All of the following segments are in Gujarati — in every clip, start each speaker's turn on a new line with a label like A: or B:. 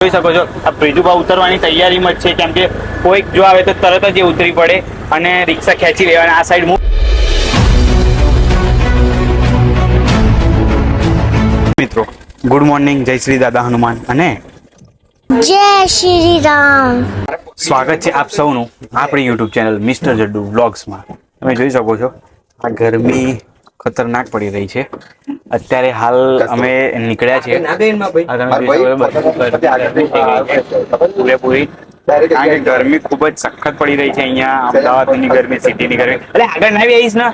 A: જોઈ શકો છો આ બ્રિજુભા ઉતરવાની તૈયારીમાં જ છે, કેમ કે કોઈક જો આવે તો તરત જ ઉતરી પડે અને રિક્ષા ખેંચી લેવાની. આ સાઈડ મિત્રો ગુડ મોર્નિંગ, જય શ્રી દાદા હનુમાન અને
B: જય શ્રી રામ.
A: સ્વાગત છે આપ સૌનું આપણી યુટ્યુબ ચેનલ મિસ્ટર જડ્ડુ વ્લોગ્સમાં. તમે જોઈ શકો છો આ ગરમી ખતરનાક પડી રહી છે. અત્યારે હાલ અમે નીકળ્યા છીએ પૂરેપૂરી, કારણ કે ગરમી ખૂબ જ સખત પડી રહી છે અહીંયા. અમદાવાદની ગરમી, સિટીની ગરમી. એટલે આગળ ના આવીશ ને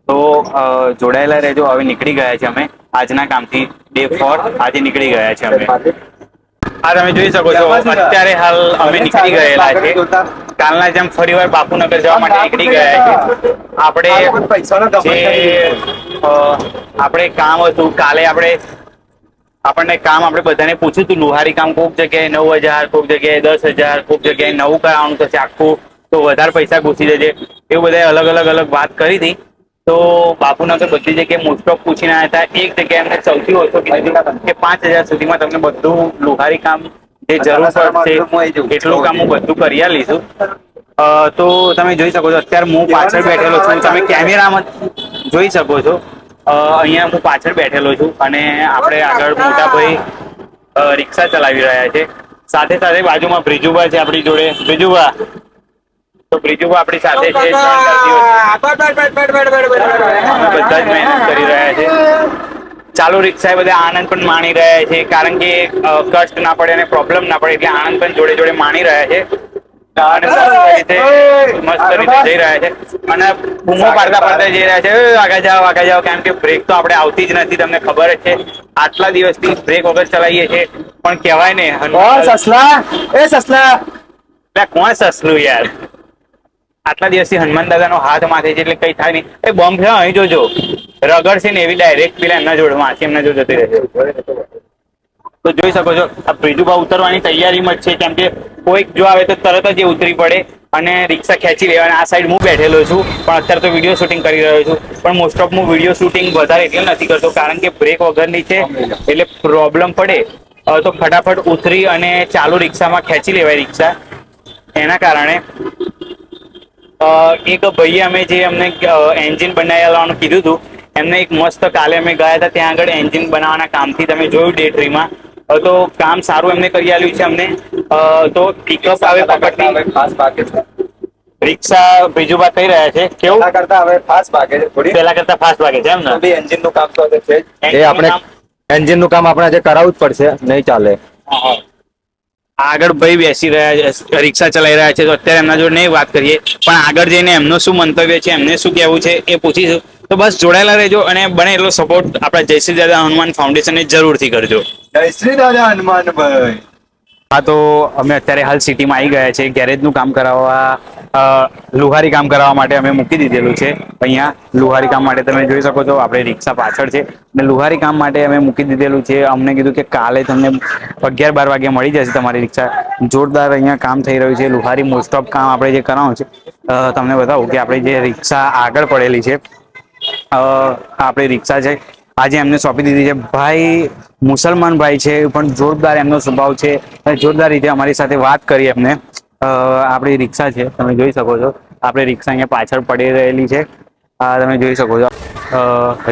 A: તો જોડાયેલા રહેજો. હવે નીકળી ગયા છે અમે આજના કામથી. ડે 4 આજે નીકળી ગયા છે અમે. આ તમે જોઈ શકો છો અત્યારે હાલ અમે નીકળી ગયેલા છે. કાલના જેમ ફરીવાર બાપુનગર જવા માટે નીકળી ગયા છે. આપણે કામ હતું કાલે, આપણને કામ આપણે બધાને પૂછ્યું હતું. લુહારી કામ કોઈક જગ્યાએ 9,000, કોઈક જગ્યાએ 10,000, કોઈક જગ્યાએ નવું કરાવવાનું થશે આખું, તો વધારે પૈસા ઘૂસી જશે. એવું બધા અલગ વાત કરી હતી. તો બાપુનગર બધી જગ્યાએ મોસ્ટ ઓફ પૂછીને આવ્યા હતા. એક જગ્યાએ એમને સૌથી ઓછો કીધું કે 5,000 સુધીમાં તમને બધું લુહારી કામ જે જરૂર પડશે એટલું કામ હું બધું કરી લઈશું. તો તમે જોઈ શકો છો અત્યારે હું પાછળ બેઠેલો છું. તમે કેમેરામાં જોઈ શકો છો અહીંયા હું પાછળ બેઠેલો છું અને આપણે આગળ મોટા ભાઈ રિક્ષા ચલાવી રહ્યા છે. સાથે સાથે બાજુમાં બ્રિજુભા છે આપણી જોડે. બ્રિજુભા આપણી સાથે છે. બધા જ મહેનત કરી રહ્યા છે. ચાલુ રિક્ષા બધા આનંદ પણ માણી રહ્યા છે, કારણ કે કષ્ટ ના પડે અને પ્રોબ્લેમ ના પડે, એટલે આનંદ પણ જોડે જોડે માણી રહ્યા છે. અને મસ્ત રીતે જઈ રહ્યા છે અને બૂમો પાડતા જઈ રહ્યા છે, આગળ જાઓ. કેમ કે બ્રેક તો આપણે આવતી જ નથી, તમને ખબર જ છે. આટલા દિવસથી બ્રેક વગર ચલાવીએ છીએ, પણ કહેવાય ને કોણ સસલું યાર. આટલા દિવસથી હનુમાન દાદાનો હાથ માથે છે એટલે કઈ થાય નહીં. એ બોમ્બ છે અહીં જોજો, રગડ છે ને એવી ડાયરેક્ટ પેલા એમના જોડે માસી એમના જોડે જતી રહેશે. તો જોઈ શકો છો આ બ્રિજુભા ઉતરવાની તૈયારીમાં જ છે, કેમ કે કોઈક જો આવે તો તરત જ ઉતરી પડે અને રિક્ષા ખેંચી લેવાની. આ સાઈડ હું બેઠેલો છું, પણ અત્યારે તો વિડીયો શૂટિંગ કરી રહ્યો છું. પણ મોસ્ટ ઓફ હું વિડીયો શૂટિંગ વધારે એટલે નથી કરતો, કારણ કે બ્રેક વગરની છે એટલે પ્રોબ્લેમ પડે. તો ફટાફટ ઉતરી અને ચાલુ રિક્ષામાં ખેંચી લેવાય રિક્ષા. એના કારણે એક ભાઈએ અમે જે અમને એન્જિન બનાવવાનું કીધું હતું, એમને એક મસ્ત કાલે અમે ગયા હતા ત્યાં આગળ એન્જિન બનાવવાના કામથી. તમે જોયું ડે 3માં તો કામ સારું એમને કરી આપ્યું છે અમને. તો પિકઅપ આવે રિક્ષા બ્રિજુભા થઈ રહ્યા છે. કેવું કરતા હવે ફાસ્ટ ભાગે છે, થોડી પહેલા કરતા ફાસ્ટ ભાગે છે એમ ને. એન્જિન નું કામ તો છે, એ આપણે એન્જિન નું કામ આપણે આજે કરાવવું જ પડશે, નહીં ચાલે. આગળ ભાઈ બેસી રહ્યા છે, રિક્ષા ચલાવી રહ્યા છે, તો અત્યારે એમના જોડે નહીં વાત કરીએ, પણ આગળ જઈને એમનું શું મંતવ્ય છે, એમને શું કહેવું છે એ પૂછીશું. તો બસ જોડાયેલા રહેજો અને બને એટલો સપોર્ટ આપણા જય શ્રી દાદા હનુમાન ફાઉન્ડેશનને જરૂરથી કરજો. જય શ્રી દાદા હનુમાનભાઈ. હા, તો અમે અત્યારે હાલ સિટીમાં આવી ગયા છે. ગેરેજનું કામ કરાવવા, લુહારી કામ કરાવવા માટે અમે મૂકી દીધેલું છે અહીંયા. લુહારી કામ માટે તમે જોઈ શકો છો આપણે રિક્ષા પાછળ છે અને લુહારી કામ માટે અમે મૂકી દીધેલું છે. અમને કીધું કે કાલે તમને 11-12 વાગે મળી જશે તમારી રિક્ષા. જોરદાર અહીંયા કામ થઈ રહ્યું છે. લુહારી મોસ્ટ ઓફ કામ આપણે જે કરવાનું છે, તમને બતાવું કે આપણે જે રિક્ષા આગળ પડેલી છે, આપણી રિક્ષા છે, આજે એમને સોંપી દીધી છે. ભાઈ મુસલમાન ભાઈ છે, પણ જોરદાર એમનો સ્વભાવ છે. જોરદાર રીતે અમારી સાથે વાત કરી એમને. આપણી રિક્ષા છે, તમે જોઈ શકો છો. આપણે રિક્ષા અહીંયા પાછળ પડી રહેલી છે. તમે જોઈ શકો છો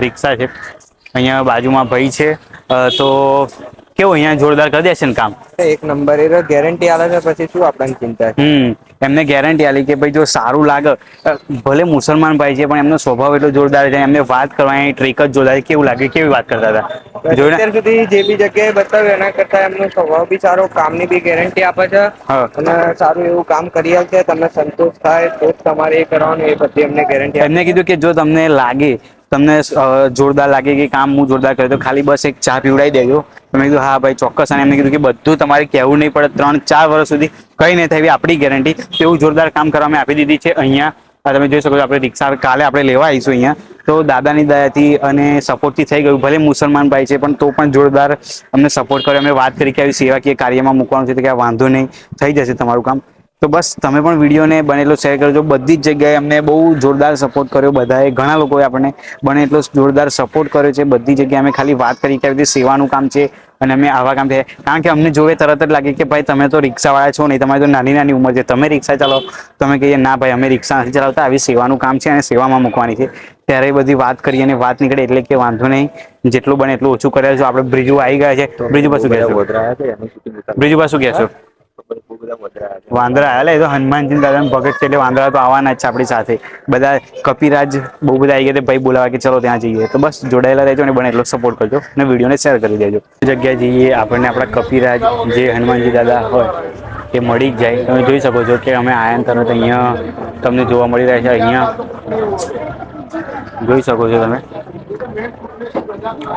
A: રિક્ષા છે. અહીંયા બાજુમાં ભાઈ છે. તો કેવું અહીંયા જોરદાર કરી દેશે ને કામ?
C: એક નંબર. એ ગેરંટી આલે છે, પછી શું આપણને ચિંતા છે.
A: એમને ગેરંટી આલી કે ભાઈ જો સારું લાગે, ભલે મુસલમાન ભાઈ છે પણ એમનો સ્વભાવ એટલો જોરદાર છે. એમને વાત કરવાની ટ્રીક જ જોરદાર. કેવું લાગે, કેવી વાત કરતા હતા
C: અત્યાર સુધી જે બી જગ્યાએ બતાવ્યું એના કરતા એમનો સ્વભાવ બી સારો, કામની બી ગેરંટી આપે છે અને સારું એવું કામ કરી આપશે. તમને સંતોષ થાય તો જ તમારે એ કરવાનું, એ બધી એમને ગેરંટી.
A: એમને કીધું કે જો તમને લાગે, તમને જોરદાર લાગે કે કામ હું જોરદાર કર્યો, તો ખાલી બસ એક ચા પીવડાવી દેજો. મેં કીધું હા ભાઈ ચોક્કસ. અને એમને કીધું કે બધું તમારે કહેવું નહીં પડે, 3-4 વર્ષ સુધી કઈ નહીં થાય એવી આપણી ગેરંટી. એવું જોરદાર કામ કરવા મેં આપી દીધી છે અહીંયા. તમે જોઈ શકો છો આપણે રિક્ષા કાલે આપણે લેવા આવીશું અહીંયા. તો દાદાની દયાથી અને સપોર્ટથી થઈ ગયું. ભલે મુસલમાન ભાઈ છે પણ તો પણ જોરદાર અમને સપોર્ટ કર્યો. અમે વાત કરી કે આવી સેવાકીય કાર્યમાં મૂકવાનું છે, તો કે વાંધો નહીં, થઈ જશે તમારું કામ. તો બસ તમે પણ વિડીયોને બને એટલો શેર કરજો. બધી જ જગ્યાએ અમને બહુ જોરદાર સપોર્ટ કર્યો બધાએ. ઘણા લોકોએ આપણને બને એટલો જોરદાર સપોર્ટ કર્યો છે બધી જગ્યાએ. અમે ખાલી વાત કરી કે આવી રીતે સેવાનું કામ છે,
D: અને અમે આવા કામ થયા, કારણ કે અમને જોવે તરત જ લાગે કે ભાઈ તમે તો રિક્ષાવાળા છો નહીં, તમારી તો નાની નાની ઉંમર છે, તમે રિક્ષા ચલાવો. તમે કહીએ ના ભાઈ અમે રિક્ષા નથી ચલાવતા, આવી સેવાનું કામ છે અને સેવામાં મૂકવાની છે. ત્યારે એ બધી વાત કરી અને વાત નીકળે એટલે કે વાંધો નહીં, જેટલું બને એટલું ઓછું કરે છે. આપણે બ્રિજુ આવી ગયા છે, બ્રિજુ પર શું કહેશો? બ્રિજુ પર શું કહેશો? વાંદરા એટલે એ તો હનુમાનજી દાદા ભગત છે એટલે વાંદરા તો આવવાના જ છે આપણી સાથે. બધા કપિરાજ બહુ બધા આવી ગયા, ભાઈ બોલાવા કે ચલો ત્યાં જઈએ. તો બસ જોડાયેલા રહેજો અને બને એટલો સપોર્ટ કરજો અને વિડીયોને શેર કરી દેજો. જગ્યાએ જઈએ આપણને આપણા કપિરાજ જે હનુમાનજી દાદા હોય એ મળી જ જાય. તમે જોઈ શકો છો કે અમે આયન તરત અહીંયા તમને જોવા મળી રહ્યા છે. અહીંયા જોઈ શકો છો તમે,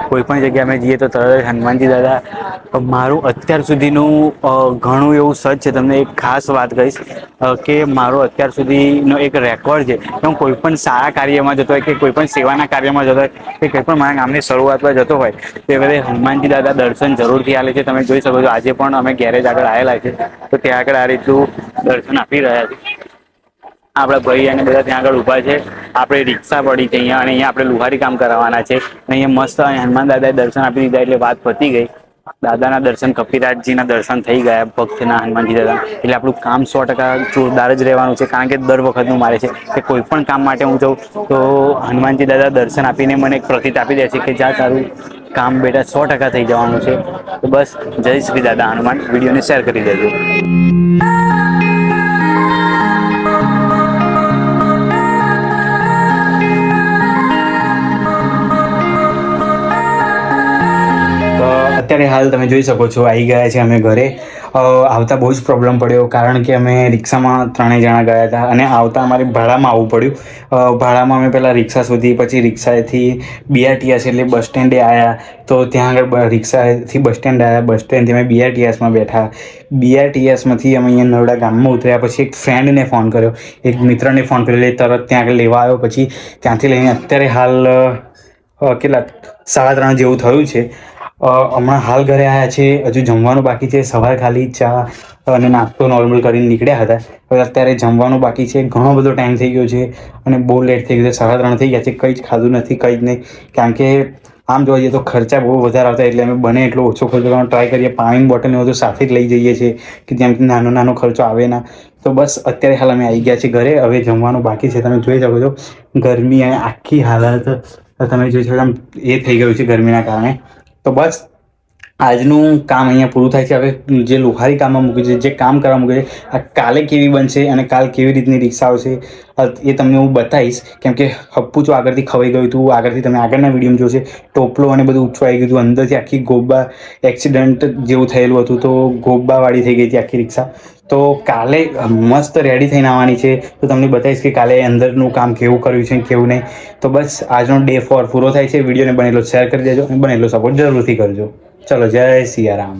D: કોઈ પણ જગ્યાએ અમે જઈએ તો તરત હનુમાનજી દાદા. મારું અત્યાર સુધીનું ઘણું એવું સચ છે. તમને એક ખાસ વાત કહીશ કે મારો અત્યાર સુધીનો એક રેકોર્ડ છે કે હું કોઈ પણ સારા કાર્યમાં જતો હોય કે કોઈ પણ સેવાના કાર્યમાં જતો હોય કે કોઈ પણ મારા ગામની શરૂઆતમાં જતો હોય તે વખતે હનુમાનજી દાદા દર્શન જરૂરથી આલે છે. તમે જોઈ શકો છો આજે પણ અમે ગેરેજ આગળ આવેલા છે તો ત્યાં આગળ આ રીતનું દર્શન આપી રહ્યા છે. આપણા ભાઈ અને બધા ત્યાં આગળ ઊભા છે. આપણે રિક્ષા પડી છે અહીંયા અને અહીંયા આપણે લુહારી કામ કરાવવાના છે. અહીંયા મસ્ત હનુમાન દાદાએ દર્શન આપી દીધા એટલે વાત પતી ગઈ. દાદાના દર્શન, કપિરાજજીના દર્શન થઈ ગયા ભક્તના હનુમાનજી દાદા, એટલે આપણું કામ 100% જોરદાર જ રહેવાનું છે. કારણ કે દર વખતનું મારે છે કે કોઈ પણ કામ માટે હું જાઉં તો હનુમાનજી દાદા દર્શન આપીને મને એક પ્રતિત આપી દે છે કે જા તારું કામ બેટા 100% થઈ જવાનું છે. તો બસ જય શ્રી દાદા હનુમાન. વિડીયોને શેર કરી દેજો. અત્યારે હાલ તમે જોઈ શકો છો આવી ગયા છે અમે ઘરે. આવતા બહુ જ પ્રોબ્લેમ પડ્યો કારણ કે અમે રિક્ષામાં 3 જણા ગયા હતા અને આવતા અમારે ભાડામાં આવવું પડ્યું. ભાડામાં અમે પહેલાં રિક્ષા શોધી, પછી રિક્ષાએથી BRTS એટલે બસ સ્ટેન્ડે આવ્યા. તો ત્યાં આગળ રિક્ષાએથી બસ સ્ટેન્ડ આવ્યા, બસ સ્ટેન્ડથી અમે BRTSમાં બેઠા. BRTSમાંથી અમે અહીંયા નરોડા ગામમાં ઉતર્યા. પછી એક ફ્રેન્ડને ફોન કર્યો, એક મિત્રને ફોન કર્યો, એટલે તરત ત્યાં આગળ લેવા આવ્યો. પછી ત્યાંથી લઈને અત્યારે હાલ કેટલા 3:30 જેવું થયું છે. હમણાં હાલ ઘરે આવ્યા છે. હજુ જમવાનું બાકી છે. સવારે ખાલી ચા અને નાસ્તો નોર્મલ કરીને નીકળ્યા હતા. હવે અત્યારે જમવાનું બાકી છે. ઘણો બધો ટાઈમ થઈ ગયો છે અને બહુ લેટ થઈ ગયો છે. 3:30 થઈ ગયા છે. કંઈ જ ખાધું નથી, કંઈ જ નહીં. કારણ કે આમ જોવા જઈએ તો ખર્ચા બહુ વધારે આવતા એટલે અમે બને એટલો ઓછો ખર્ચો કરવાનો ટ્રાય કરીએ. પાણીની બોટલને બધું સાથે જ લઈ જઈએ છીએ કે જેમથી નાનો નાનો ખર્ચો આવે ના. તો બસ અત્યારે હાલ અમે આવી ગયા છીએ ઘરે. હવે જમવાનું બાકી છે. તમે જોઈ શકો છો ગરમી અને આખી હાલત તમે જોઈ શકો આમ એ થઈ ગયું છે ગરમીના કારણે. તો બસ આજનું કામ અહીંયા પૂરું થાય છે. હવે જે લુહારી કામમાં મૂક્યું છે, જે કામ કરવા મૂક્યું છે, આ કાલે કેવી બનશે અને કાલ કેવી રીતની રિક્ષા આવશે એ તમને હું બતાવીશ. કેમ કે હપ્પુ જો આગળથી ખવાઈ ગયું હતું. આગળથી તમે આગળના વિડીયોમાં જોશે ટોપલો અને બધું ઊંચું આવી ગયું હતું. અંદરથી આખી ગોબા એક્સિડન્ટ જેવું થયેલું હતું તો ગોબાવાળી થઈ ગઈ હતી આખી રિક્ષા. તો કાલે મસ્ત રેડી થઈને આવવાની છે તો તમને બતાવીશ કે કાલે અંદરનું કામ કેવું કર્યું છે કેવું નહીં. તો બસ આજનો ડે 4 પૂરો થાય છે. વિડીયોને બનેલો શેર કરી દેજો અને બનેલો સપોર્ટ જરૂરથી કરજો. ચલો, જય સિયારામ.